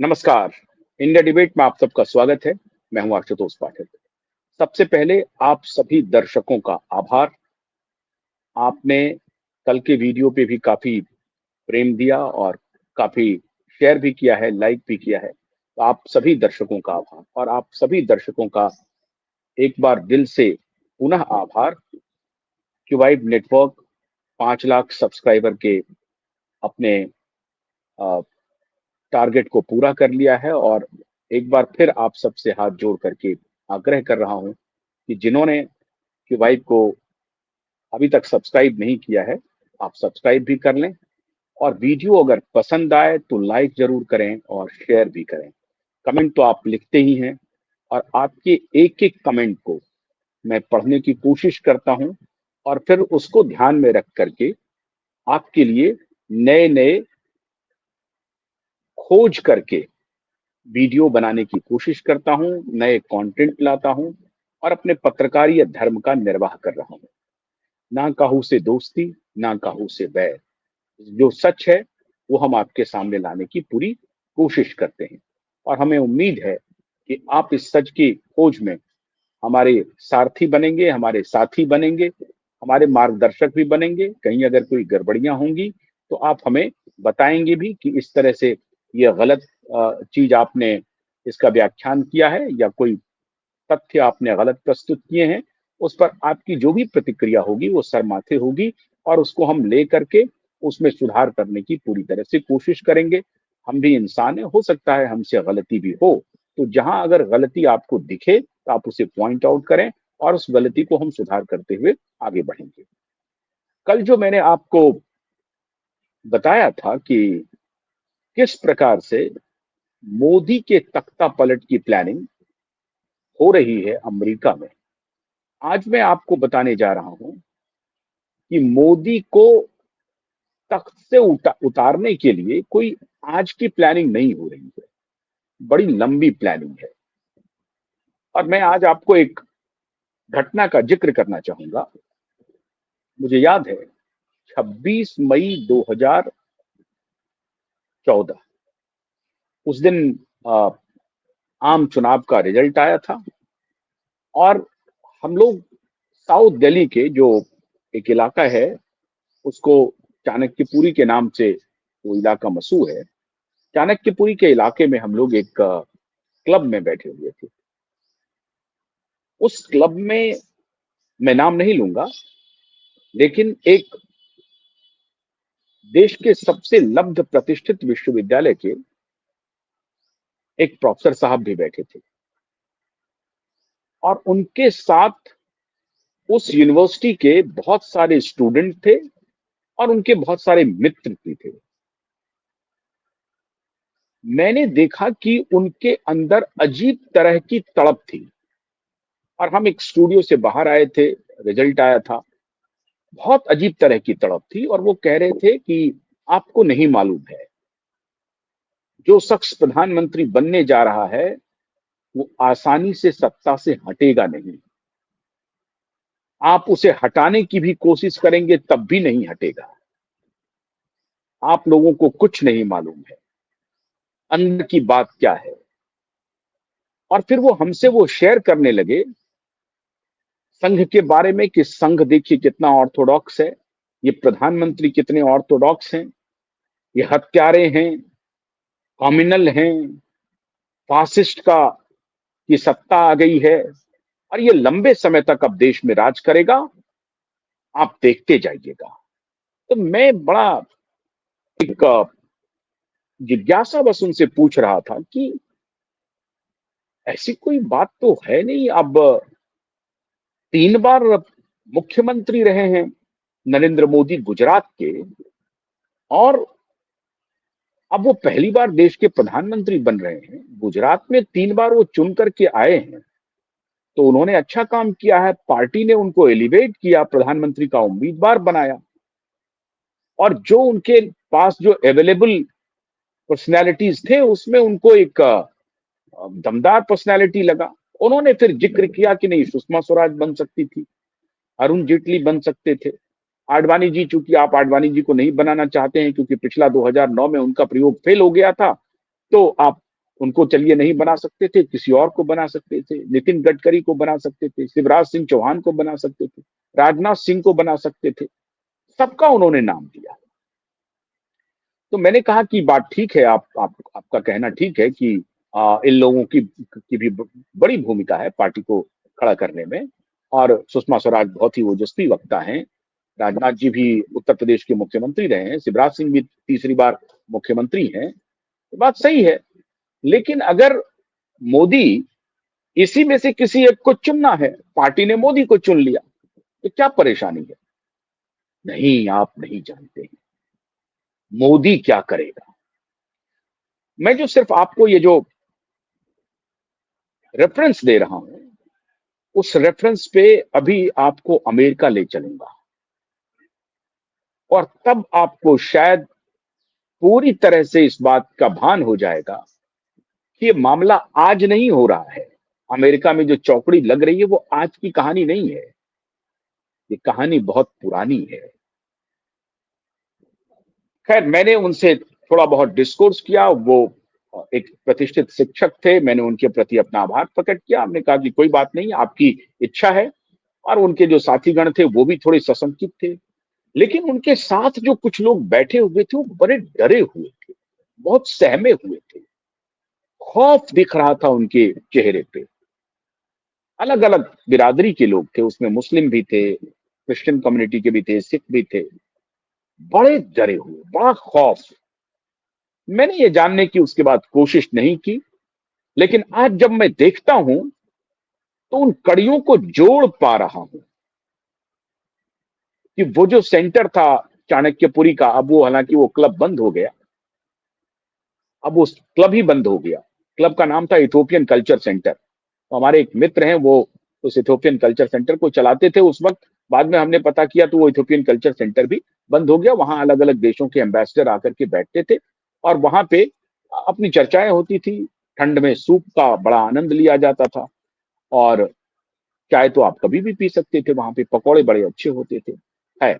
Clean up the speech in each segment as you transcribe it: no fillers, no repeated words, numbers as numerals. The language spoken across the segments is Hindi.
नमस्कार। इंडिया डिबेट में आप सबका स्वागत है। मैं हूं आशुतोष पाठक। सबसे पहले आप सभी दर्शकों का आभार। आपने कल के वीडियो पे भी काफी प्रेम दिया और काफी शेयर भी किया है, लाइक भी किया है। तो आप सभी दर्शकों का आभार और आप सभी दर्शकों का एक बार दिल से पुनः आभार। क्यूवाइब नेटवर्क 5 लाख सब्सक्राइबर के अपने टारगेट को पूरा कर लिया है और एक बार फिर आप सबसे हाथ जोड़ करके आग्रह कर रहा हूं कि जिन्होंने क्यूबाइब को अभी तक सब्सक्राइब नहीं किया है, आप सब्सक्राइब भी कर लें और वीडियो अगर पसंद आए तो लाइक जरूर करें और शेयर भी करें। कमेंट तो आप लिखते ही हैं और आपके एक एक कमेंट को मैं पढ़ने की कोशिश करता हूं और फिर उसको ध्यान में रख करके आपके लिए नए नए खोज करके वीडियो बनाने की कोशिश करता हूं, नए कंटेंट लाता हूं और अपने पत्रकारीय धर्म का निर्वाह कर रहा हूं। ना काहू से दोस्ती, ना काहू से बैर। जो सच है वो हम आपके सामने लाने की पूरी कोशिश करते हैं और हमें उम्मीद है कि आप इस सच की खोज में हमारे सारथी बनेंगे, हमारे साथी बनेंगे, हमारे मार्गदर्शक भी बनेंगे। कहीं अगर कोई गड़बड़ियां होंगी तो आप हमें बताएंगे भी कि इस तरह से यह गलत चीज आपने इसका व्याख्यान किया है या कोई तथ्य आपने गलत प्रस्तुत किए हैं। उस पर आपकी जो भी प्रतिक्रिया होगी वो सरमाथे होगी और उसको हम ले करके उसमें सुधार करने की पूरी तरह से कोशिश करेंगे। हम भी इंसान है, हो सकता है हमसे गलती भी हो, तो जहां अगर गलती आपको दिखे तो आप उसे पॉइंट आउट करें और उस गलती को हम सुधार करते हुए आगे बढ़ेंगे। कल जो मैंने आपको बताया था कि किस प्रकार से मोदी के तख्ता पलट की प्लानिंग हो रही है अमेरिका में, आज मैं आपको बताने जा रहा हूं कि मोदी को तख्त से उतारने के लिए कोई आज की प्लानिंग नहीं हो रही है, बड़ी लंबी प्लानिंग है। और मैं आज आपको एक घटना का जिक्र करना चाहूंगा। मुझे याद है 26 मई 2014, उस दिन आ, आम चुनाव का रिजल्ट आया था और हम लोग साउथ दिल्ली के जो एक इलाका है, उसको चाणक्यपुरी के नाम से वो इलाका मशहूर है। चाणक्यपुरी के इलाके में हम लोग एक क्लब में बैठे हुए थे। उस क्लब में मैं नाम नहीं लूंगा, लेकिन एक देश के सबसे लब्ध प्रतिष्ठित विश्वविद्यालय के एक प्रोफेसर साहब भी बैठे थे और उनके साथ उस यूनिवर्सिटी के बहुत सारे स्टूडेंट थे और उनके बहुत सारे मित्र भी थे। मैंने देखा कि उनके अंदर अजीब तरह की तड़प थी और हम एक स्टूडियो से बाहर आए थे, रिजल्ट आया था। बहुत अजीब तरह की तड़प थी और वो कह रहे थे कि आपको नहीं मालूम है, जो शख्स प्रधानमंत्री बनने जा रहा है वो आसानी से सत्ता से हटेगा नहीं। आप उसे हटाने की भी कोशिश करेंगे तब भी नहीं हटेगा। आप लोगों को कुछ नहीं मालूम है अंदर की बात क्या है। और फिर वो हमसे वो शेयर करने लगे संघ के बारे में कि संघ देखिए कितना ऑर्थोडॉक्स है, ये प्रधानमंत्री कितने ऑर्थोडॉक्स हैं, ये हत्यारे हैं, कॉम्युनल हैं, फासिस्ट का की सत्ता आ गई है और ये लंबे समय तक अब देश में राज करेगा, आप देखते जाइएगा। तो मैं बड़ा एक जिज्ञासा बस उनसे पूछ रहा था कि ऐसी कोई बात तो है नहीं। अब 3 बार मुख्यमंत्री रहे हैं नरेंद्र मोदी गुजरात के और अब वो पहली बार देश के प्रधानमंत्री बन रहे हैं। गुजरात में 3 बार वो चुन करके आए हैं, तो उन्होंने अच्छा काम किया है। पार्टी ने उनको एलिवेट किया, प्रधानमंत्री का उम्मीदवार बनाया और जो उनके पास जो अवेलेबल पर्सनैलिटीज थे उसमें उनको एक दमदार पर्सनैलिटी लगा। उन्होंने फिर जिक्र किया कि नहीं, सुषमा स्वराज बन सकती थी, अरुण जेटली बन सकते थे, आडवाणी जी, चूंकि आप आडवाणी जी को नहीं बनाना चाहते हैं क्योंकि पिछला 2009 में उनका प्रयोग फेल हो गया था, तो आप उनको चलिए नहीं बना सकते थे, किसी और को बना सकते थे, नितिन गडकरी को बना सकते थे, शिवराज सिंह चौहान को बना सकते थे, राजनाथ सिंह को बना सकते थे, सबका उन्होंने नाम दिया। तो मैंने कहा कि बात ठीक है, आपका कहना ठीक है कि इन लोगों की भी बड़ी भूमिका है पार्टी को खड़ा करने में, और सुषमा स्वराज बहुत ही ओजस्वी वक्ता हैं। राजनाथ जी भी उत्तर प्रदेश के मुख्यमंत्री रहे हैं, शिवराज सिंह भी तीसरी बार मुख्यमंत्री हैं। तो बात सही है, लेकिन अगर मोदी, इसी में से किसी एक को चुनना है, पार्टी ने मोदी को चुन लिया, तो क्या परेशानी है? नहीं, आप नहीं जानते हैं मोदी क्या करेगा। मैं जो सिर्फ आपको ये जो रेफरेंस दे रहा हूं, उस रेफरेंस पे अभी आपको अमेरिका ले चलूंगा, और तब आपको शायद पूरी तरह से इस बात का भान हो जाएगा कि ये मामला आज नहीं हो रहा है। अमेरिका में जो चौकड़ी लग रही है वो आज की कहानी नहीं है, ये कहानी बहुत पुरानी है। खैर, मैंने उनसे थोड़ा बहुत डिस्कोर्स किया। वो एक प्रतिष्ठित शिक्षक थे, मैंने उनके प्रति अपना आभार प्रकट किया। हमने कहा कि कोई बात नहीं, आपकी इच्छा है। और उनके जो साथीगण थे वो भी थोड़े सशंकित थे, लेकिन उनके साथ जो कुछ लोग बैठे हुए थे वो बड़े डरे हुए थे, बहुत सहमे हुए थे, खौफ दिख रहा था उनके चेहरे पे। अलग अलग बिरादरी के लोग थे उसमें, मुस्लिम भी थे, क्रिश्चियन कम्युनिटी के भी थे, सिख भी थे, बड़े डरे हुए, बड़ा खौफ। मैंने ये जानने की उसके बाद कोशिश नहीं की, लेकिन आज जब मैं देखता हूं तो उन कड़ियों को जोड़ पा रहा हूं कि वो जो सेंटर था चाणक्यपुरी का, अब वो, हालांकि वो क्लब बंद हो गया, अब वो क्लब ही बंद हो गया। क्लब का नाम था इथोपियन कल्चर सेंटर। तो हमारे एक मित्र हैं, वो उस इथोपियन कल्चर सेंटर को चलाते थे उस वक्त। बाद में हमने पता किया तो वो इथोपियन कल्चर सेंटर भी बंद हो गया। वहां अलग अलग देशों के एम्बेसडर आकर के बैठते थे और वहां पे अपनी चर्चाएं होती थी। ठंड में सूप का बड़ा आनंद लिया जाता था, और चाय तो आप कभी भी पी सकते थे, वहां पे पकौड़े बड़े अच्छे होते थे। है,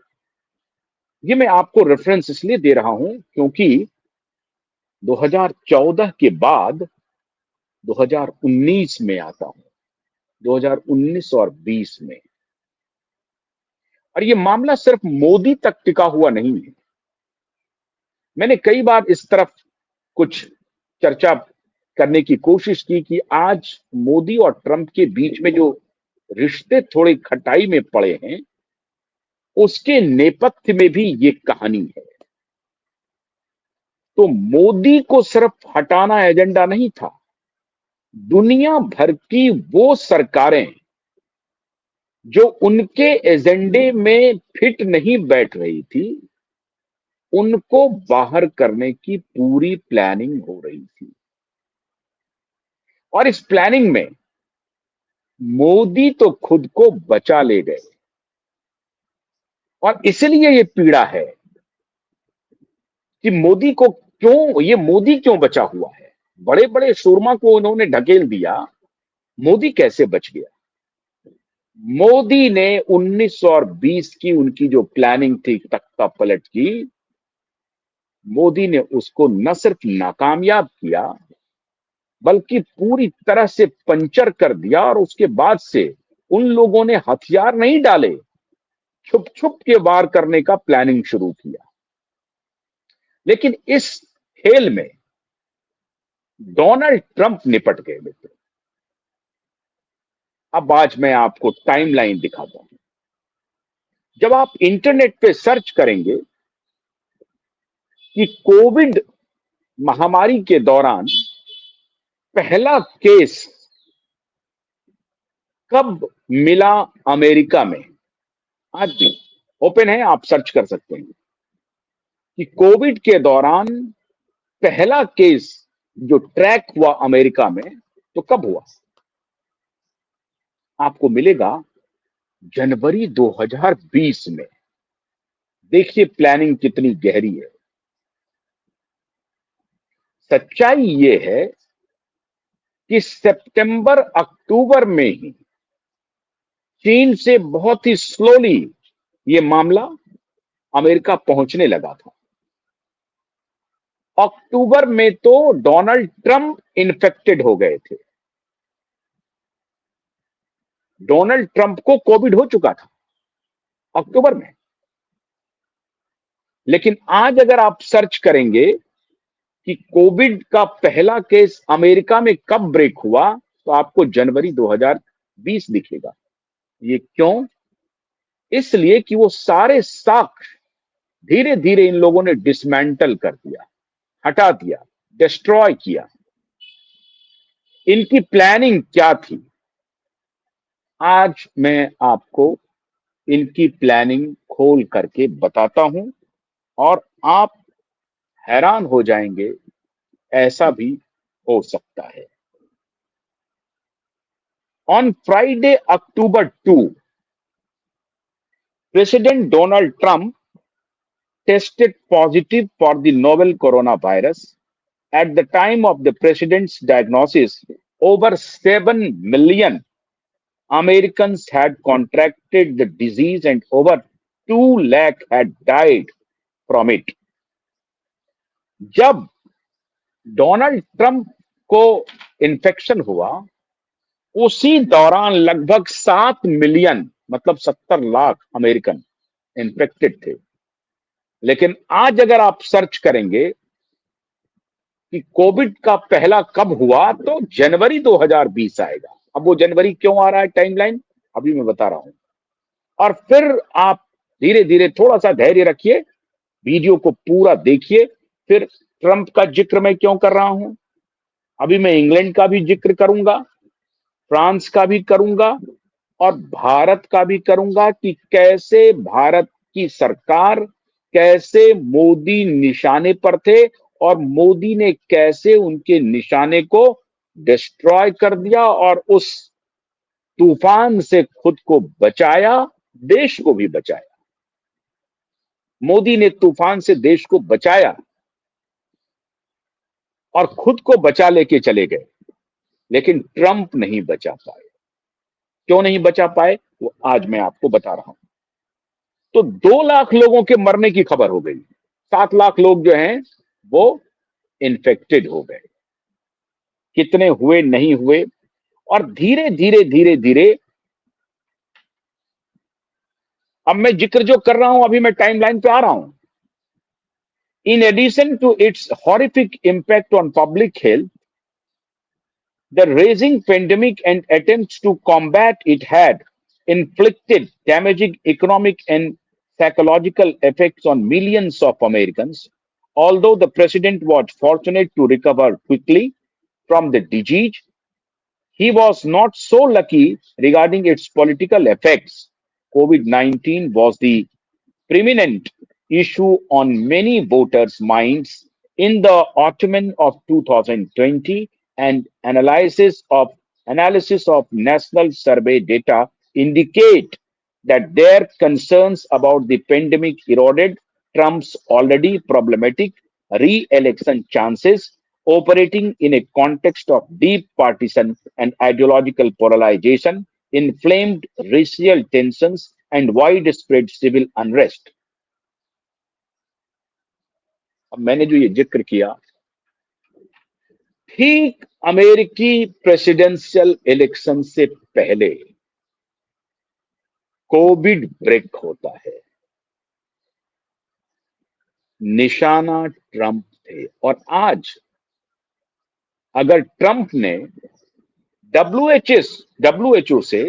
ये मैं आपको रेफरेंस इसलिए दे रहा हूं क्योंकि 2014 के बाद 2019 में आता हूं, 2019 और 20 में। और ये मामला सिर्फ मोदी तक टिका हुआ नहीं है। मैंने कई बार इस तरफ कुछ चर्चा करने की कोशिश की कि आज मोदी और ट्रंप के बीच में जो रिश्ते थोड़े खटाई में पड़े हैं, उसके नेपथ्य में भी ये कहानी है। तो मोदी को सिर्फ हटाना एजेंडा नहीं था, दुनिया भर की वो सरकारें जो उनके एजेंडे में फिट नहीं बैठ रही थी, उनको बाहर करने की पूरी प्लानिंग हो रही थी। और इस प्लानिंग में मोदी तो खुद को बचा ले गए, और इसलिए ये पीड़ा है कि मोदी को क्यों, ये मोदी क्यों बचा हुआ है। बड़े बड़े शूरमा को उन्होंने ढकेल दिया, मोदी कैसे बच गया? मोदी ने 19 और 20 की उनकी जो प्लानिंग थी तख्ता पलट की, मोदी ने उसको न सिर्फ नाकामयाब किया, बल्कि पूरी तरह से पंचर कर दिया। और उसके बाद से उन लोगों ने हथियार नहीं डाले, छुप छुप के वार करने का प्लानिंग शुरू किया। लेकिन इस खेल में डोनाल्ड ट्रंप निपट गए मित्र। अब आज मैं आपको टाइमलाइन दिखाता हूं। जब आप इंटरनेट पे सर्च करेंगे कि कोविड महामारी के दौरान पहला केस कब मिला अमेरिका में, आज भी ओपन है, आप सर्च कर सकते हैं कि कोविड के दौरान पहला केस जो ट्रैक हुआ अमेरिका में, तो कब हुआ? आपको मिलेगा जनवरी 2020 में। देखिए प्लानिंग कितनी गहरी है। सच्चाई ये है कि सितंबर अक्टूबर में ही चीन से बहुत ही स्लोली ये मामला अमेरिका पहुंचने लगा था। अक्टूबर में तो डोनाल्ड ट्रंप इन्फेक्टेड हो गए थे। डोनाल्ड ट्रंप को कोविड हो चुका था अक्टूबर में। लेकिन आज अगर आप सर्च करेंगे कि कोविड का पहला केस अमेरिका में कब ब्रेक हुआ, तो आपको जनवरी 2020 दिखेगा। ये क्यों? इसलिए कि वो सारे साक्ष्य धीरे धीरे इन लोगों ने डिसमेंटल कर दिया, हटा दिया, डिस्ट्रॉय किया। इनकी प्लानिंग क्या थी? आज मैं आपको इनकी प्लानिंग खोल करके बताता हूं, और आप हैरान हो जाएंगे, ऐसा भी हो सकता है। On Friday October 2, President Donald Trump tested positive for the novel coronavirus. At the time of the president's diagnosis, over 7 million Americans had contracted the disease and over 2 lakh had died from it. जब डोनाल्ड ट्रंप को इन्फेक्शन हुआ, उसी दौरान लगभग 7 मिलियन, मतलब 70 लाख अमेरिकन इन्फेक्टेड थे। लेकिन आज अगर आप सर्च करेंगे कि कोविड का पहला कब हुआ, तो जनवरी 2020 आएगा। अब वो जनवरी क्यों आ रहा है, टाइमलाइन अभी मैं बता रहा हूं। और फिर आप धीरे धीरे थोड़ा सा धैर्य रखिए, वीडियो को पूरा देखिए। फिर ट्रंप का जिक्र मैं क्यों कर रहा हूं, अभी मैं इंग्लैंड का भी जिक्र करूंगा, फ्रांस का भी करूंगा, और भारत का भी करूंगा कि कैसे भारत की सरकार, कैसे मोदी निशाने पर थे और मोदी ने कैसे उनके निशाने को डिस्ट्रॉय कर दिया और उस तूफान से खुद को बचाया, देश को भी बचाया। मोदी ने तूफान से देश को बचाया और खुद को बचा लेके चले गए, लेकिन ट्रंप नहीं बचा पाए। क्यों नहीं बचा पाए, वो आज मैं आपको बता रहा हूं। तो 2 लाख लोगों के मरने की खबर हो गई, 7 लाख लोग जो हैं वो इन्फेक्टेड हो गए। कितने हुए, नहीं हुए, और धीरे धीरे धीरे धीरे अब मैं जिक्र जो कर रहा हूं, अभी मैं टाइमलाइन पे आ रहा हूं। In addition to its horrific impact on public health, the raging pandemic and attempts to combat it had inflicted damaging economic and psychological effects on millions of Americans. Although the president was fortunate to recover quickly from the disease, he was not so lucky regarding its political effects. COVID 19 was the preeminent issue on many voters' minds in the autumn of 2020, and analysis of national survey data indicate that their concerns about the pandemic eroded Trump's already problematic re-election chances, operating in a context of deep partisan and ideological polarization, inflamed racial tensions, and widespread civil unrest. अब मैंने जो ये जिक्र किया, ठीक अमेरिकी प्रेसिडेंशियल इलेक्शन से पहले कोविड ब्रेक होता है। निशाना ट्रंप थे, और आज अगर ट्रंप ने डब्ल्यूएचओ से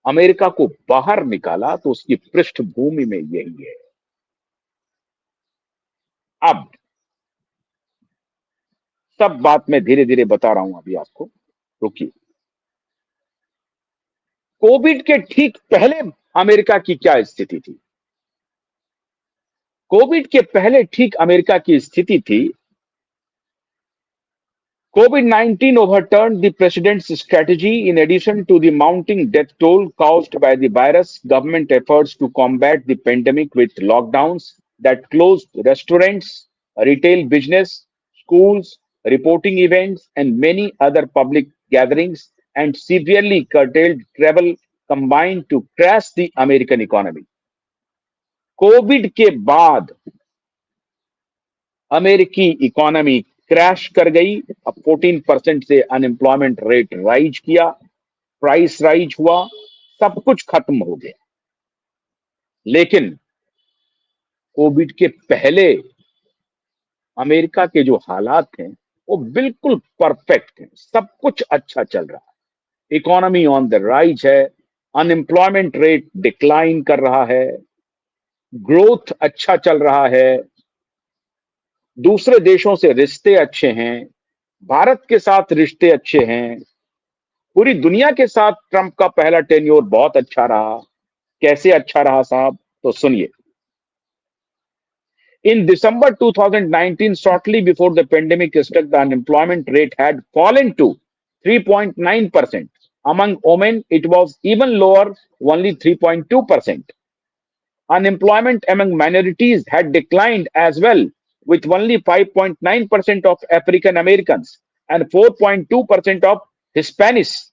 अमेरिका को बाहर निकाला, तो उसकी पृष्ठभूमि में यही है। अब सब बात मैं धीरे धीरे बता रहा हूं अभी आपको, रुकिए। कोविड के ठीक पहले अमेरिका की क्या स्थिति थी? कोविड के पहले ठीक अमेरिका की स्थिति थी, COVID-19 overturned the president's strategy. In addition to the mounting death toll caused by the virus, government efforts to combat the pandemic with lockdowns that closed restaurants, retail business, schools, reporting events, and many other public gatherings, and severely curtailed travel combined to crash the American economy. Covid के बाद अमेरिकी इकोनॉमी क्रैश कर गई। अब 14% से अनएम्प्लॉयमेंट रेट राइज किया, प्राइस राइज हुआ, सब कुछ खत्म हो गया। लेकिन कोविड के पहले अमेरिका के जो हालात हैं वो बिल्कुल परफेक्ट हैं, सब कुछ अच्छा चल रहा है, इकोनॉमी ऑन द राइज है, अनएम्प्लॉयमेंट रेट डिक्लाइन कर रहा है, ग्रोथ अच्छा चल रहा है, दूसरे देशों से रिश्ते अच्छे हैं, भारत के साथ रिश्ते अच्छे हैं, पूरी दुनिया के साथ ट्रंप का पहला टेन्योर बहुत अच्छा रहा। कैसे अच्छा रहा साहब, तो सुनिए। In December 2019, shortly before the pandemic struck, the unemployment rate had fallen to 3.9%. Among women, it was even lower, only 3.2%. Unemployment among minorities had declined as well, with only 5.9% of African Americans and 4.2% of Hispanics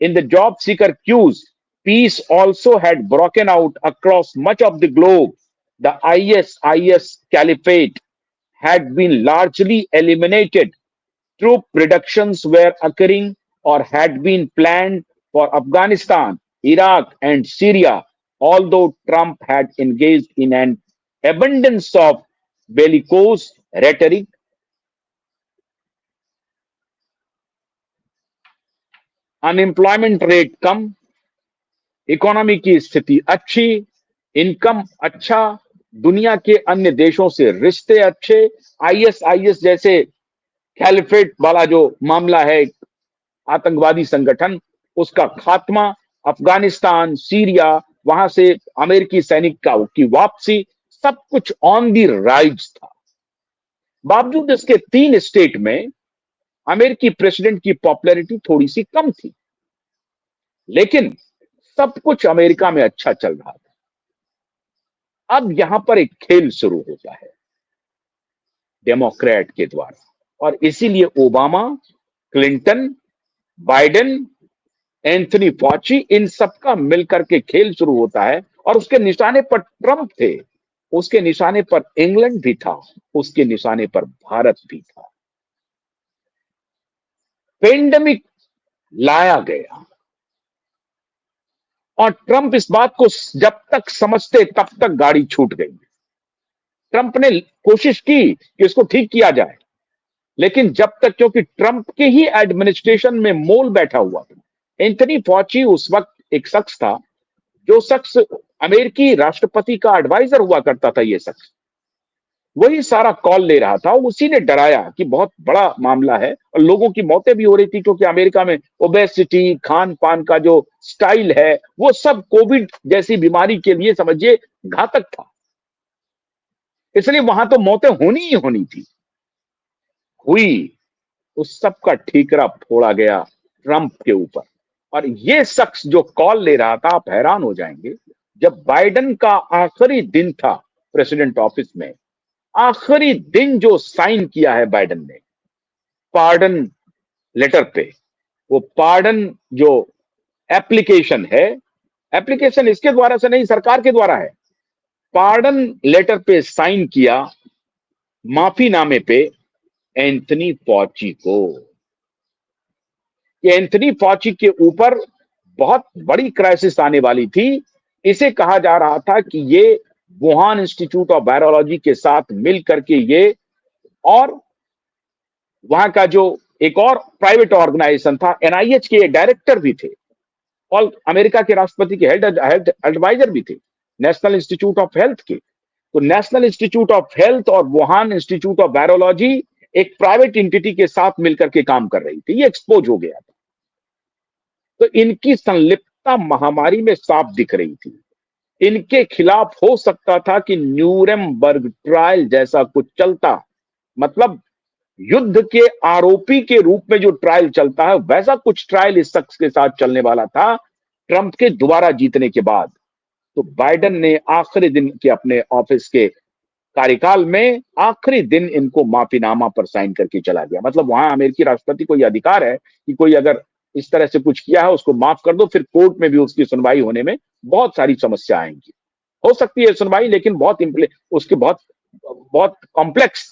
in the job seeker queues. Peace also had broken out across much of the globe. The ISIS caliphate had been largely eliminated. Troop reductions were occurring or had been planned for Afghanistan, Iraq, and Syria, although Trump had engaged in an abundance of bellicose rhetoric. Unemployment rate come, economy की स्थिति अच्छी, इनकम अच्छा, दुनिया के अन्य देशों से रिश्ते अच्छे, आईएसआईएस जैसे कैलिफेट वाला जो मामला है, आतंकवादी संगठन, उसका खात्मा, अफगानिस्तान, सीरिया, वहां से अमेरिकी सैनिक का की वापसी, सब कुछ ऑन दी राइज था। बावजूद इसके 3 स्टेट में अमेरिकी प्रेसिडेंट की पॉपुलैरिटी थोड़ी सी कम थी, लेकिन सब कुछ अमेरिका में अच्छा चल रहा था। अब यहां पर एक खेल शुरू होता है डेमोक्रेट के द्वारा, और इसीलिए ओबामा, क्लिंटन, बाइडेन, एंथनी फॉची, इन सबका मिलकर के खेल शुरू होता है। और उसके निशाने पर ट्रंप थे, उसके निशाने पर इंग्लैंड भी था, उसके निशाने पर भारत भी था। पेंडेमिक लाया गया और ट्रंप इस बात को जब तक समझते तब तक गाड़ी छूट गई। ट्रंप ने कोशिश की कि इसको ठीक किया जाए, लेकिन जब तक, क्योंकि ट्रंप के ही एडमिनिस्ट्रेशन में मोल बैठा हुआ था। एंथनी फॉची उस वक्त एक शख्स था, जो शख्स अमेरिकी राष्ट्रपति का एडवाइजर हुआ करता था। ये शख्स वही सारा कॉल ले रहा था, उसी ने डराया कि बहुत बड़ा मामला है, और लोगों की मौतें भी हो रही थी, क्योंकि अमेरिका में ओबेसिटी, खान पान का जो स्टाइल है, वो सब कोविड जैसी बीमारी के लिए समझिए घातक था। इसलिए वहां तो मौतें होनी ही होनी थी। हुई, उस सब का ठीकरा फोड़ा गया ट्रंप के ऊपर। और ये शख्स जो कॉल ले रहा था, आप हैरान हो जाएंगे, जब बाइडेन का आखिरी दिन था प्रेसिडेंट ऑफिस में, आखिरी दिन जो साइन किया है बाइडेन ने पार्डन लेटर पे, वो पार्डन जो एप्लीकेशन है, एप्लीकेशन इसके द्वारा से नहीं, सरकार के द्वारा है, पार्डन लेटर पे साइन किया, माफीनामे पे, एंथनी फॉची को। ये एंथनी फॉची के ऊपर बहुत बड़ी क्राइसिस आने वाली थी। इसे कहा जा रहा था कि ये वुहान इंस्टीट्यूट ऑफ वायरोलॉजी के साथ मिल करके ये, और वहां का जो एक और प्राइवेट ऑर्गेनाइजेशन था, एनआईएच के डायरेक्टर भी थे, और अमेरिका के राष्ट्रपति के हेल्थ एडवाइजर भी थे, नेशनल इंस्टीट्यूट ऑफ हेल्थ के। तो नेशनल इंस्टीट्यूट ऑफ हेल्थ और वुहान इंस्टीट्यूट ऑफ वायरोलॉजी एक प्राइवेट एंटिटी के साथ मिलकर के काम कर रही थी। ये एक्सपोज हो गया था। तो इनकी संलिप्तता महामारी में साफ दिख रही थी। इनके खिलाफ हो सकता था कि न्यूरेमबर्ग ट्रायल जैसा कुछ चलता, मतलब युद्ध के आरोपी के रूप में जो ट्रायल चलता है, वैसा कुछ ट्रायल इस शख्स के साथ चलने वाला था ट्रंप के दोबारा जीतने के बाद। तो बाइडेन ने आखिरी दिन के अपने ऑफिस के कार्यकाल में आखिरी दिन इनको माफीनामा पर साइन करके चला गया। मतलब वहां अमेरिकी राष्ट्रपति को यह अधिकार है कि कोई अगर इस तरह से कुछ किया है उसको माफ कर दो, फिर कोर्ट में भी उसकी सुनवाई होने में बहुत सारी समस्या आएंगी। हो सकती है सुनवाई, लेकिन बहुत उसके बहुत बहुत कॉम्प्लेक्स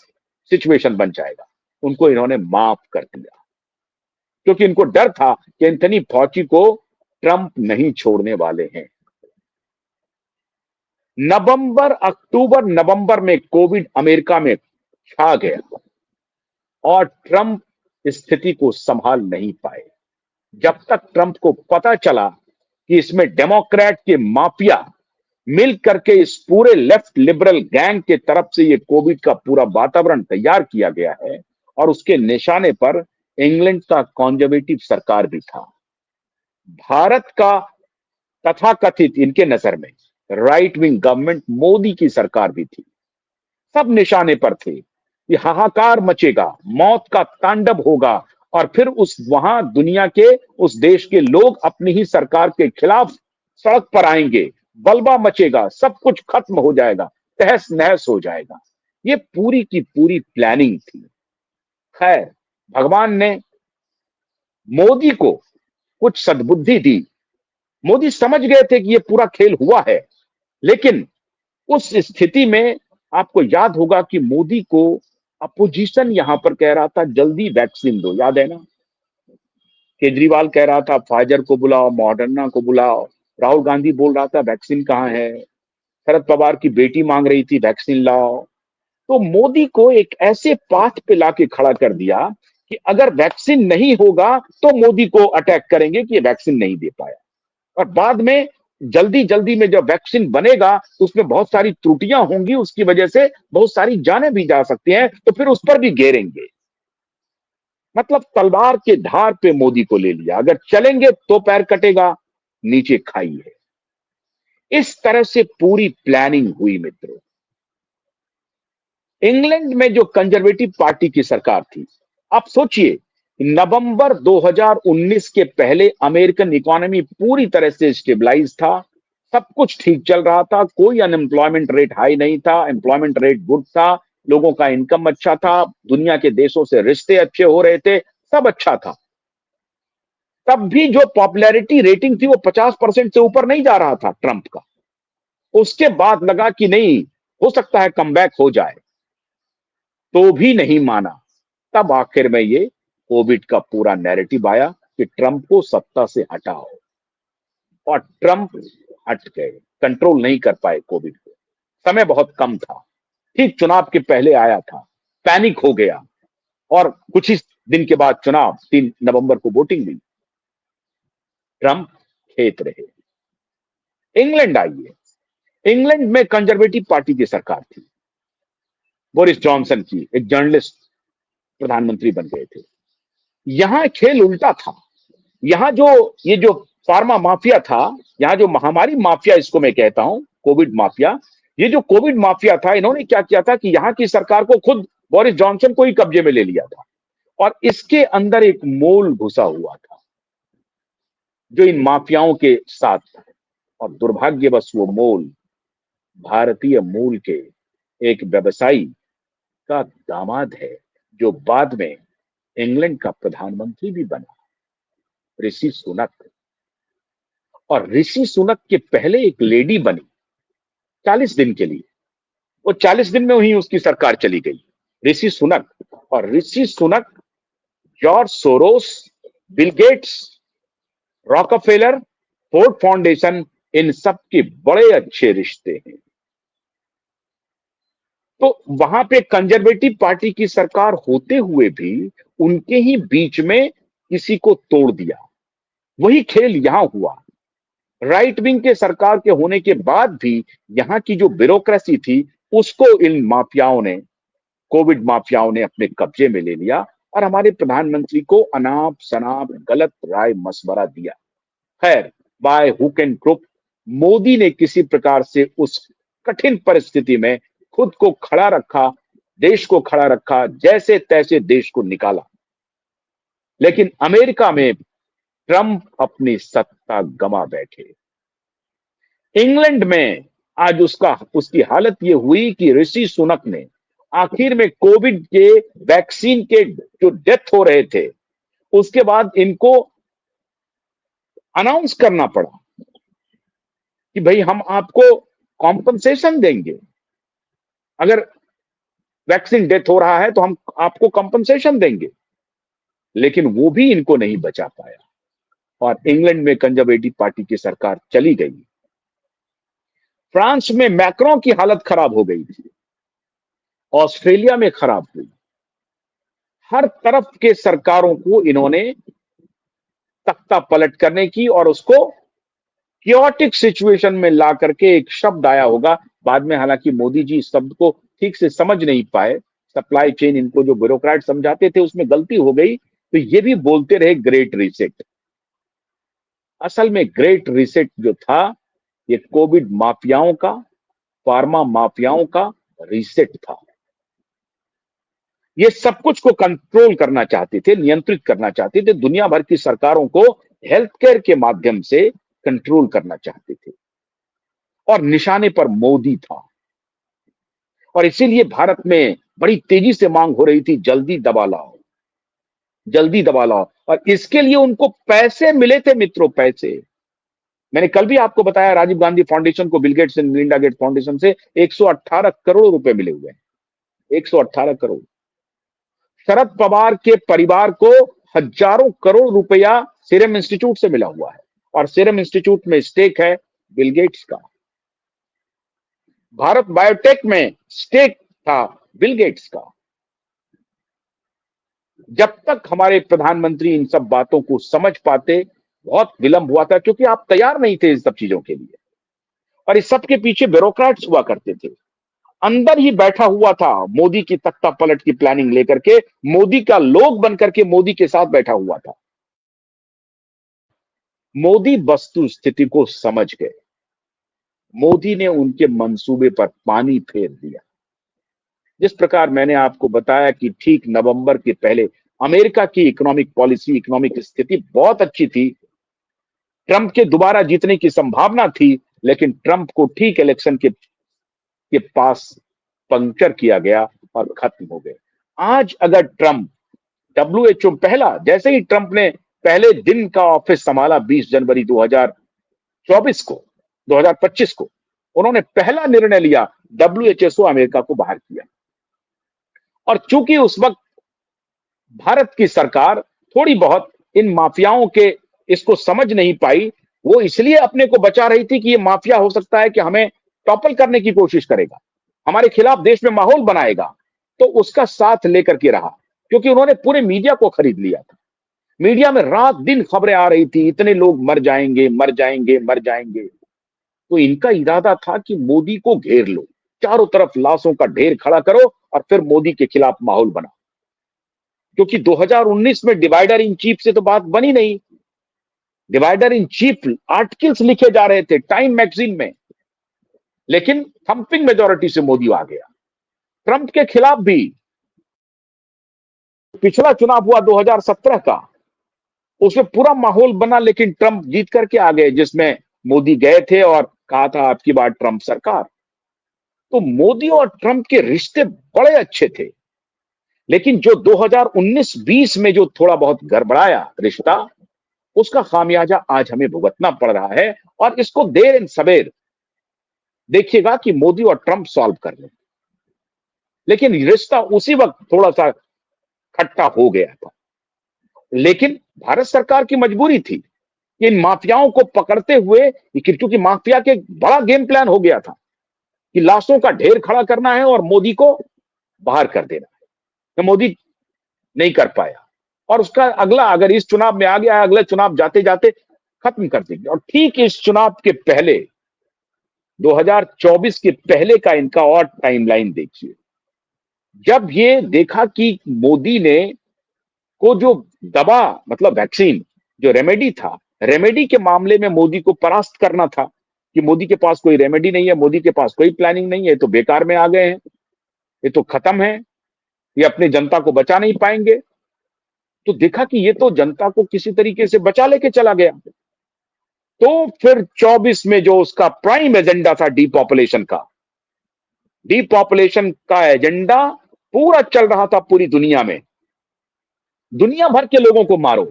सिचुएशन बन जाएगा। उनको इन्होंने माफ कर दिया क्योंकि इनको डर था कि एंथनी फॉची को ट्रंप नहीं छोड़ने वाले हैं। अक्टूबर नवंबर में कोविड अमेरिका में छा गया और ट्रंप स्थिति को संभाल नहीं पाए। जब तक ट्रंप को पता चला कि इसमें डेमोक्रेट के माफिया मिल करके इस पूरे लेफ्ट लिबरल गैंग के तरफ से ये कोविड का पूरा वातावरण तैयार किया गया है और उसके निशाने पर इंग्लैंड का कंजर्वेटिव सरकार भी था, भारत का तथाकथित इनके नजर में राइट विंग गवर्नमेंट मोदी की सरकार भी थी। सब निशाने पर थे कि हाहाकार मचेगा, मौत का तांडव होगा और फिर उस वहां दुनिया के उस देश के लोग अपनी ही सरकार के खिलाफ सड़क पर आएंगे, बलबा मचेगा, सब कुछ खत्म हो जाएगा, तहस नहस हो जाएगा। ये पूरी की पूरी प्लानिंग थी। खैर, भगवान ने मोदी को कुछ सद्बुद्धि दी। मोदी समझ गए थे कि ये पूरा खेल हुआ है, लेकिन उस स्थिति में आपको याद होगा कि मोदी को अपोजिशन यहां पर कह रहा था जल्दी वैक्सीन दो, याद है ना? केजरीवाल कह रहा था फाइजर को बुलाओ, मॉडर्ना को बुलाओ, राहुल गांधी बोल रहा था वैक्सीन कहाँ है, शरद पवार की बेटी मांग रही थी वैक्सीन लाओ। तो मोदी को एक ऐसे पाथ पे लाके खड़ा कर दिया कि अगर वैक्सीन नहीं होगा तो मोदी को अटैक करेंगे कि ये वैक्सीन नहीं दे पाया, और बाद में जल्दी जल्दी में जब वैक्सीन बनेगा तो उसमें बहुत सारी त्रुटियां होंगी, उसकी वजह से बहुत सारी जानें भी जा सकती हैं, तो फिर उस पर भी घेरेंगे। मतलब तलवार के धार पे मोदी को ले लिया, अगर चलेंगे तो पैर कटेगा, नीचे खाई है। इस तरह से पूरी प्लानिंग हुई मित्रों। इंग्लैंड में जो कंजर्वेटिव पार्टी की सरकार थी, आप सोचिए नवंबर 2019 के पहले अमेरिकन इकोनॉमी पूरी तरह से स्टेबलाइज था, सब कुछ ठीक चल रहा था, कोई अनएम्प्लॉयमेंट रेट हाई नहीं था, एम्प्लॉयमेंट रेट गुड था, लोगों का इनकम अच्छा था, दुनिया के देशों से रिश्ते अच्छे हो रहे थे, सब अच्छा था। तब भी जो पॉपुलैरिटी रेटिंग थी वो 50% से ऊपर नहीं जा रहा था ट्रंप का। उसके बाद लगा कि नहीं, हो सकता है कमबैक हो जाए, तो भी नहीं माना। तब आखिर में ये कोविड का पूरा नैरेटिव आया कि ट्रंप को सत्ता से हटाओ, और ट्रंप हट गए, कंट्रोल नहीं कर पाए कोविड को। समय बहुत कम था, ठीक चुनाव के पहले आया था, पैनिक हो गया और कुछ ही दिन के बाद चुनाव, 3 नवंबर को वोटिंग हुई, ट्रंप खेत रहे। इंग्लैंड आइए, इंग्लैंड में कंजर्वेटिव पार्टी की सरकार थी, बोरिस जॉनसन की, एक जर्नलिस्ट प्रधानमंत्री बन गए थे। यहां खेल उल्टा था। यहां जो ये जो फार्मा माफिया था, यहां जो महामारी माफिया इसको मैं कहता हूं, कोविड माफिया, ये जो कोविड माफिया था, इन्होंने क्या किया था कि यहां की सरकार को खुद बोरिस जॉनसन को ही कब्जे में ले लिया था, और इसके अंदर एक मोल घुसा हुआ था जो इन माफियाओं के साथ था, और दुर्भाग्यवश वो मोल भारतीय मूल के एक व्यवसायी का दामाद है, जो बाद में इंग्लैंड का प्रधानमंत्री भी बना, ऋषि सुनक। और ऋषि सुनक के पहले एक लेडी बनी 40 दिन के लिए, वो 40 दिन में वहीं उसकी सरकार चली गई, ऋषि सुनक। और Rishi Sunak George Soros, Bill Gates, Rockefeller, Ford Foundation, इन सब के बड़े अच्छे रिश्ते हैं। तो वहां पे कंजर्वेटिव पार्टी की सरकार होते हुए भी उनके ही बीच में किसी को तोड़ दिया। वही खेल यहां हुआ। राइट विंग के सरकार के होने के बाद भी यहां की जो ब्यूरोक्रेसी थी, उसको इन माफियाओं ने, कोविड माफियाओं ने अपने कब्जे में ले लिया और हमारे प्रधानमंत्री को अनाप शनाप गलत राय मशवरा दिया। खैर, by hook and crook Modi ने किसी प्रकार से उस कठिन परिस्थिति में खुद को खड़ा रखा, देश को खड़ा रखा, जैसे तैसे देश को निकाला। लेकिन अमेरिका में ट्रंप अपनी सत्ता गंवा बैठे। इंग्लैंड में आज उसकी हालत यह हुई कि ऋषि सुनक ने आखिर में कोविड के वैक्सीन के जो डेथ हो रहे थे, उसके बाद इनको अनाउंस करना पड़ा कि भाई हम आपको कॉम्पनसेशन देंगे, अगर वैक्सीन डेथ हो रहा है तो हम आपको कंपनसेशन देंगे, लेकिन वो भी इनको नहीं बचा पाया और इंग्लैंड में कंजर्वेटिव पार्टी की सरकार चली गई। फ्रांस में मैक्रों की हालत खराब हो गई थी, ऑस्ट्रेलिया में खराब हुई। हर तरफ के सरकारों को इन्होंने तख्ता पलट करने की और उसको क्योटिक सिचुएशन में ला करके, एक शब्द आया होगा बाद में, हालांकि मोदी जी इस शब्द को ठीक से समझ नहीं पाए, सप्लाई चेन इनको जो ब्यूरोक्रेट समझाते थे उसमें गलती हो गई, तो ये भी बोलते रहे ग्रेट रीसेट। असल में ग्रेट रीसेट जो था ये कोविड माफियाओं का, फार्मा माफियाओं का रीसेट था। ये सब कुछ को कंट्रोल करना चाहते थे, नियंत्रित करना चाहते थे, दुनिया भर की सरकारों को हेल्थ केयर के माध्यम से कंट्रोल करना चाहते थे और निशाने पर मोदी था। और इसीलिए भारत में बड़ी तेजी से मांग हो रही थी, जल्दी दबा लाओ, जल्दी दबा लाओ। और इसके लिए उनको पैसे मिले थे मित्रों, पैसे। मैंने कल भी आपको बताया, राजीव गांधी फाउंडेशन को Bill Gates and Melinda Gates foundation से 118 करोड़ रुपए मिले हुए हैं, 118 करोड़। शरद पवार के परिवार को हजारों करोड़ रुपया सीरम इंस्टीट्यूट से मिला हुआ है और सीरम इंस्टीट्यूट में स्टेक है बिल गेट्स का। भारत बायोटेक में स्टेक था बिल गेट्स का। जब तक हमारे प्रधानमंत्री इन सब बातों को समझ पाते, बहुत विलंब हुआ था, क्योंकि आप तैयार नहीं थे इन सब चीजों के लिए। और इस सब के पीछे ब्यूरोक्रेट्स हुआ करते थे। अंदर ही बैठा हुआ था मोदी की तख्ता पलट की प्लानिंग लेकर के, मोदी का लोग बनकर के मोदी के साथ बैठा हुआ था। मोदी वस्तु स्थिति को समझ गए, मोदी ने उनके मंसूबे पर पानी फेर दिया। जिस प्रकार मैंने आपको बताया कि ठीक नवंबर के पहले अमेरिका की इकोनॉमिक पॉलिसी, इकोनॉमिक स्थिति बहुत अच्छी थी, ट्रंप के दोबारा जीतने की संभावना थी, लेकिन ट्रंप को ठीक इलेक्शन के पास पंक्चर किया गया और खत्म हो गए। आज अगर ट्रंप डब्ल्यूएचओ, पहला जैसे ही ट्रंप ने पहले दिन का ऑफिस संभाला 20 जनवरी 2024 को, 2025 को, उन्होंने पहला निर्णय लिया, डब्ल्यूएचओ अमेरिका को बाहर किया। और चूंकि उस वक्त भारत की सरकार थोड़ी बहुत इन माफियाओं के इसको समझ नहीं पाई, वो इसलिए अपने को बचा रही थी कि ये माफिया हो सकता है कि हमें टॉपल करने की कोशिश करेगा, हमारे खिलाफ देश में माहौल बनाएगा, तो उसका साथ लेकर के रहा, क्योंकि उन्होंने पूरे मीडिया को खरीद लिया था। मीडिया में रात दिन खबरें आ रही थी, इतने लोग मर जाएंगे, मर जाएंगे, मर जाएंगे। तो इनका इरादा था कि मोदी को घेर लो, चारों तरफ लाशों का ढेर खड़ा करो और फिर मोदी के खिलाफ माहौल बनाओ। क्योंकि 2019 में डिवाइडर इन चीफ से तो बात बनी नहीं। डिवाइडर इन चीफ आर्टिकल्स लिखे जा रहे थे टाइम मैगजीन में, लेकिन थंपिंग मेजॉरिटी से मोदी आ गया। ट्रंप के खिलाफ भी पिछला चुनाव हुआ 2017 का, उसमें पूरा माहौल बना, लेकिन ट्रंप जीत करके आ गए, जिसमें मोदी गए थे और कहा था आपकी बात ट्रंप सरकार। तो मोदी और ट्रंप के रिश्ते बड़े अच्छे थे, लेकिन जो 2019-20 में जो थोड़ा बहुत गड़बड़ाया रिश्ता, उसका खामियाजा आज हमें भुगतना पड़ रहा है। और इसको देर इन सबेर देखिएगा कि मोदी और ट्रंप सॉल्व कर लें, लेकिन रिश्ता उसी वक्त थोड़ा सा खट्टा हो गया था। लेकिन भारत सरकार की मजबूरी थी इन माफियाओं को पकड़ते हुए, क्योंकि माफिया के बड़ा गेम प्लान हो गया था कि लाशों का ढेर खड़ा करना है और मोदी को बाहर कर देना है। तो मोदी नहीं कर पाया और उसका अगला, अगर इस चुनाव में आ गया है, अगले चुनाव जाते जाते खत्म कर देंगे। और ठीक इस चुनाव के पहले, 2024 के पहले का इनका और टाइमलाइन देखिए। जब ये देखा कि मोदी ने को जो दवा, मतलब वैक्सीन, जो रेमेडी था, रेमेडी के मामले में मोदी को परास्त करना था कि मोदी के पास कोई रेमेडी नहीं है, मोदी के पास कोई प्लानिंग नहीं है, तो बेकार में आ गए हैं, ये तो खत्म है, ये अपनी जनता को बचा नहीं पाएंगे। तो देखा कि ये तो जनता को किसी तरीके से बचा लेके चला गया। तो फिर 24 में जो उसका प्राइम एजेंडा था डिपॉपुलेशन का एजेंडा पूरा चल रहा था पूरी दुनिया में। दुनिया भर के लोगों को मारो,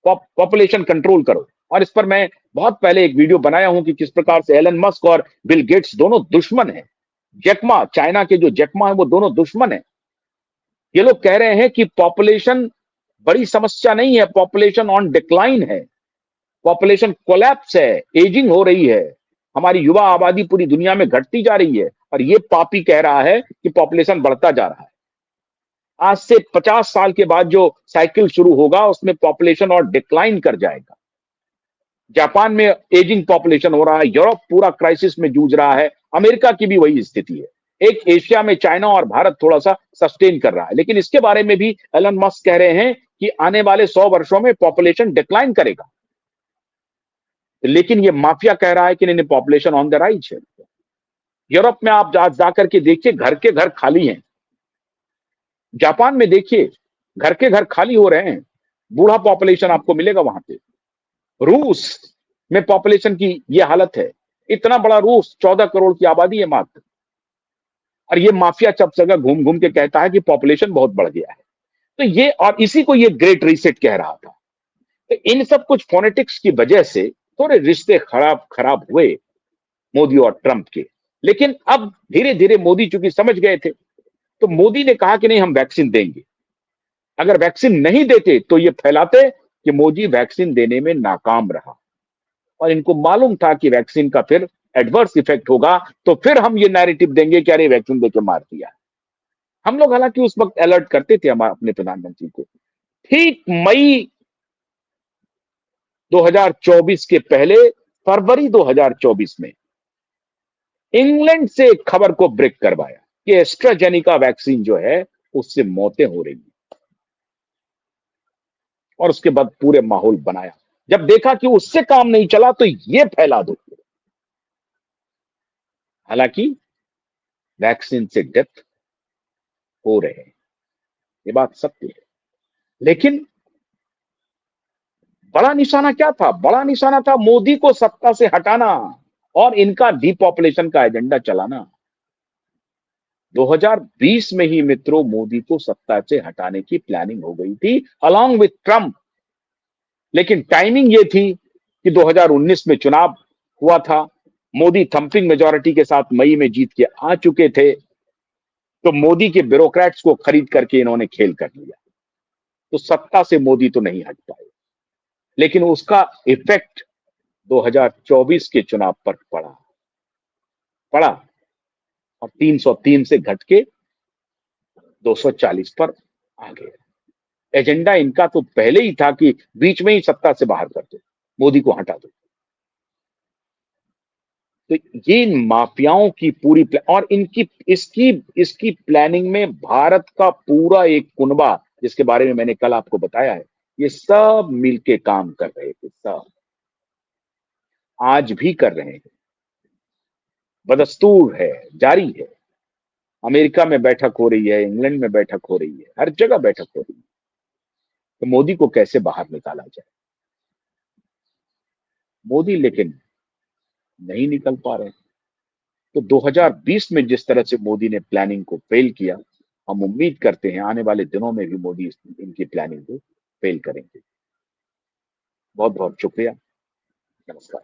पॉपुलेशन कंट्रोल करो। और इस पर मैं बहुत पहले एक वीडियो बनाया हूं कि किस प्रकार से एलन मस्क और बिल गेट्स दोनों दुश्मन हैं। जैकमा, चाइना के जो जैकमा है, वो दोनों दुश्मन हैं। ये लोग कह रहे हैं कि पॉपुलेशन बड़ी समस्या नहीं है, पॉपुलेशन ऑन डिक्लाइन है, पॉपुलेशन कोलैप्स है, एजिंग हो रही है, हमारी युवा आबादी पूरी दुनिया में घटती जा रही है, और ये पापी कह रहा है कि पॉपुलेशन बढ़ता जा रहा है। आज से 50 साल के बाद जो साइकिल शुरू होगा उसमें पॉपुलेशन और डिक्लाइन कर जाएगा। जापान में एजिंग पॉपुलेशन हो रहा है, यूरोप पूरा क्राइसिस में जूझ रहा है, अमेरिका की भी वही स्थिति है। एक एशिया में चाइना और भारत थोड़ा सा सस्टेन कर रहा है, लेकिन इसके बारे में भी एलन मस्क कह रहे हैं कि आने वाले 100 वर्षों में पॉपुलेशन डिक्लाइन करेगा। लेकिन ये माफिया कह रहा है कि नहीं, पॉपुलेशन ऑन द राइज है। यूरोप में आप जाकर के देखिए, घर के घर खाली हैं। जापान में देखिए, घर के घर खाली हो रहे हैं, बूढ़ा पॉपुलेशन आपको मिलेगा वहां पे। रूस में पॉपुलेशन की ये हालत है, इतना बड़ा रूस, 14 करोड़ की आबादी है मात्र, और ये माफिया सब जगह घूम घूम के कहता है कि पॉपुलेशन बहुत बढ़ गया है। तो ये, और इसी को ये ग्रेट रीसेट कह रहा था। तो इन सब कुछ फोनेटिक्स की वजह से थोड़े रिश्ते खराब खराब हुए मोदी और ट्रंप के। लेकिन अब धीरे धीरे मोदी चूंकि समझ गए थे, तो मोदी ने कहा कि नहीं, हम वैक्सीन देंगे। अगर वैक्सीन नहीं देते तो ये फैलाते कि मोदी वैक्सीन देने में नाकाम रहा, और इनको मालूम था कि वैक्सीन का फिर एडवर्स इफेक्ट होगा, तो फिर हम ये नैरेटिव देंगे कि अरे वैक्सीन देके मार दिया। हम लोग हालांकि उस वक्त अलर्ट करते थे हमारे अपने प्रधानमंत्री को। ठीक मई 2024 के पहले, फरवरी 2024 में इंग्लैंड से एक खबर को ब्रेक करवाया कि एस्ट्राजेनिका वैक्सीन जो है उससे मौतें हो रही हैं, और उसके बाद पूरे माहौल बनाया। जब देखा कि उससे काम नहीं चला तो ये फैला दो। हालांकि वैक्सीन से डेथ हो रहे हैं, ये बात सत्य है। लेकिन बड़ा निशाना क्या था? बड़ा निशाना था मोदी को सत्ता से हटाना और इनका डिपॉपुलेशन का एजेंडा चलाना। 2020 में ही मित्रों मोदी को सत्ता से हटाने की प्लानिंग हो गई थी अलोंग विथ ट्रंप। लेकिन टाइमिंग ये थी कि 2019 में चुनाव हुआ था, मोदी थंपिंग मेजॉरिटी के साथ मई में जीत के आ चुके थे, तो मोदी के ब्यूरोक्रेट्स को खरीद करके इन्होंने खेल कर लिया। तो सत्ता से मोदी तो नहीं हट पाए, लेकिन उसका इफेक्ट 2024 के चुनाव पर पड़ा पड़ा और 303 से घट के 240 पर आ गया। एजेंडा इनका तो पहले ही था कि बीच में ही सत्ता से बाहर कर दो, मोदी को हटा दो। तो ये इन माफियाओं की पूरी और इनकी इसकी इसकी प्लानिंग में भारत का पूरा एक कुनबा, जिसके बारे में मैंने कल आपको बताया है, ये सब मिलके काम कर रहे थे, सब आज भी कर रहे हैं, बदस्तूर है, जारी है। अमेरिका में बैठक हो रही है, इंग्लैंड में बैठक हो रही है, हर जगह बैठक हो रही है। तो मोदी को कैसे बाहर निकाला जाए? मोदी लेकिन नहीं निकल पा रहे। तो 2020 में जिस तरह से मोदी ने प्लानिंग को फेल किया, हम उम्मीद करते हैं आने वाले दिनों में भी मोदी इनकी प्लानिंग को फेल करेंगे। बहुत बहुत शुक्रिया। नमस्कार।